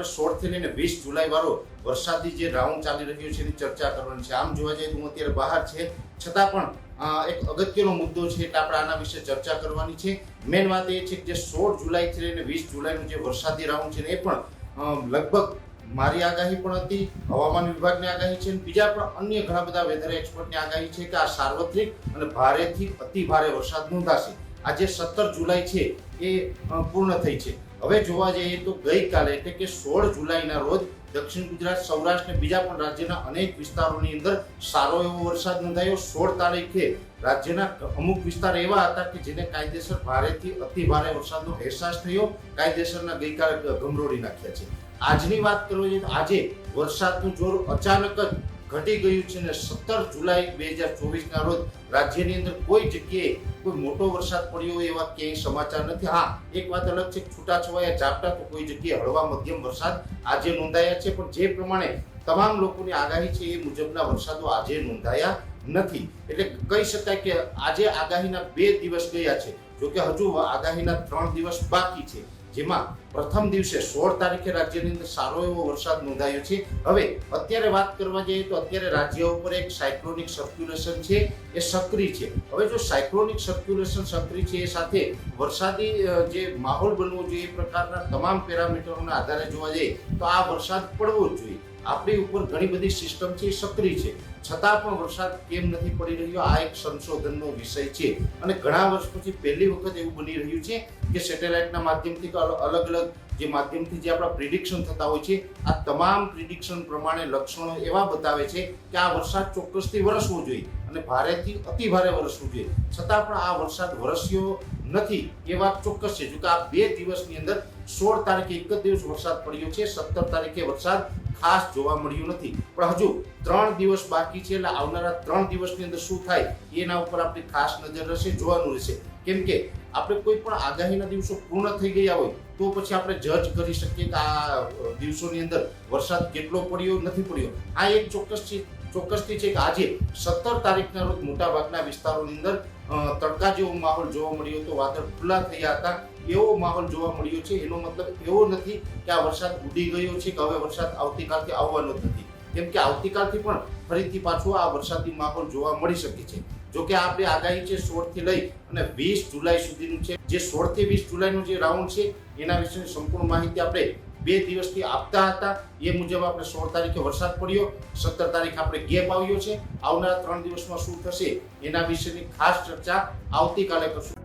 આપણે 16 થી લઈને 20 જુલાઈ વાળો વરસાદી જે રાઉન્ડ ચાલી રહ્યો છે એની ચર્ચા કરવાની છે. આમ જોવા જઈએ તો હું અત્યારે બહાર છે, છતાં પણ એક અગત્યનો મુદ્દો છે એટલે આપણે આના વિશે ચર્ચા કરવાની છે. મેન વાત એ છે કે જે 16 જુલાઈથી લઈને 20 જુલાઈનું જે વરસાદી રાઉન્ડ છે ને એ પણ લગભગ મારી આગાહી પણ હતી, હવામાન વિભાગની આગાહી છે, બીજા પણ અન્ય ઘણા બધા વેધર એક્સપર્ટની આગાહી છે કે આ સાર્વત્રિક અને ભારેથી અતિ ભારે વરસાદ નોંધાશે. આજે 17 જુલાઈ છે એ પૂર્ણ થઈ છે. હવે જોવા જઈએ તો ગઈકાલે એટલે કે 16 જુલાઈના રોજ દક્ષિણ ગુજરાત, સૌરાષ્ટ્ર અને બીજા પણ રાજ્યના અનેક વિસ્તારોની અંદર સારો એવો વરસાદ નોંધાયો. 16 તારીખે રાજ્યના અમુક વિસ્તાર એવા હતા કે જેને કાયદેસર ભારેથી અતિ ભારે વરસાદનો અહેસાસ થયો, કાયદેસરના ગઈકાલે ગમરોડી નાખ્યા છે. આજની વાત કરવી જોઈએ તો આજે વરસાદનું જોર અચાનક જ ઘટી ગયું છે અને 17 જુલાઈ 2024 ના રોજ રાજ્યની અંદર કોઈ જગ્યાએ કોઈ મોટો વરસાદ પડ્યો હોય એવા ક્યાંય સમાચાર નથી. હા, એક વાત અલગ છે, છૂટાછવાયા ઝાપટા તો કોઈ જગ્યાએ હળવા મધ્યમ વરસાદ આજે નોંધાયા છે, પણ જે પ્રમાણે તમામ લોકોની આગાહી છે એ મુજબના વરસાદો આજે નોંધાયા નથી. એટલે કહી શકાય કે આજે આગાહીના 2 દિવસ ગયા છે, જોકે હજુ આગાહીના 3 દિવસ બાકી છે, જેમાં પ્રથમ દિવસે 16 તારીખે રાજ્યની અંદર સારો એવો વરસાદ નોંધાયો છે. હવે અત્યારે વાત કરવા જઈએ તો અત્યારે રાજ્ય ઉપર એક સાયક્લોનિક સર્ક્યુલેશન છે એ સક્રિય છે. હવે જો સાયક્લોનિક સર્ક્યુલેશન સક્રિય છે એ સાથે વરસાદી જે માહોલ બનવો જોઈએ એ પ્રકારના તમામ પેરામીટરોના આધારે જોવા જઈએ તો આ વરસાદ પડવો જ જોઈએ. આપણી ઉપર ઘણી બધી સિસ્ટમ છે એ સક્રિય છે, છતાં પણ વરસાદ કેમ નથી પડી રહ્યો, આ એક સંશોધનનો વિષય છે. અને ઘણા વર્ષ પછી પહેલી વખત એવું બની રહ્યું છે કે સેટેલાઇટના માધ્યમથી કે અલગ અલગ જે માધ્યમથી જે આપણા પ્રિડિક્શન થતા હોય છે, આ તમામ પ્રિડિક્શન પ્રમાણે લક્ષણો એવા બતાવે છે કે આ વરસાદ ચોક્કસથી વરસવો જોઈએ અને ભારેથી અતિ ભારે વરસવું જોઈએ, છતાં પણ આ વરસાદ વરસ્યો નથી એ વાત ચોક્કસ છે. જો કે આ 2 દિવસની અંદર 16 તારીખે એક જ દિવસ વરસાદ પડ્યો છે, 17 તારીખે વરસાદ ખાસ જોવા મળ્યું નથી, પણ હજુ 3 દિવસ બાકી છે. એટલે આવનારા 3 દિવસની અંદર શું થાય એના ઉપર આપણી ખાસ નજર રહેશે, જોવાનું રહેશે. કેમ કે આપણે કોઈ પણ આગાહીના દિવસો પૂર્ણ થઈ ગયા હોય તો પછી આપણે જજ કરી શકીએ કે આ દિવસોની અંદર વરસાદ કેટલો પડ્યો નથી પડ્યો. આ એક ચોક્કસથી છે કે આજે 17 તારીખના રોજ મોટાભાગના વિસ્તારોની અંદર તડકા જેવો માહોલ જોવા મળ્યો હતો, વાદળ ખુલ્લા થયા હતા એવો માહોલ જોવા મળ્યો છે. એનો મતલબ એવો નથી કે આ વરસાદ ઉડી ગયો છે કે હવે વરસાદ આવતીકાલથી આવવાનો જ નથી, કેમ કે આવતીકાલથી પણ ફરીથી પાછો આ વરસાદી માહોલ જોવા મળી શકે છે. જો કે આપણી આગાહી છે 16 થી લઈ અને 20 જુલાઈ સુધીનું છે. જે 16 થી 20 જુલાઈનો જે રાઉન્ડ છે એના વિશેની સંપૂર્ણ માહિતી આપણે 2 દિવસથી આપતા હતા. એ મુજબ આપણે 16 તારીખે વરસાદ પડ્યો, 17 તારીખે આપણે ગેપ આવ્યો છે. આવનારા 3 દિવસમાં શું થશે એના વિશેની ખાસ ચર્ચા આવતીકાલે કરશું.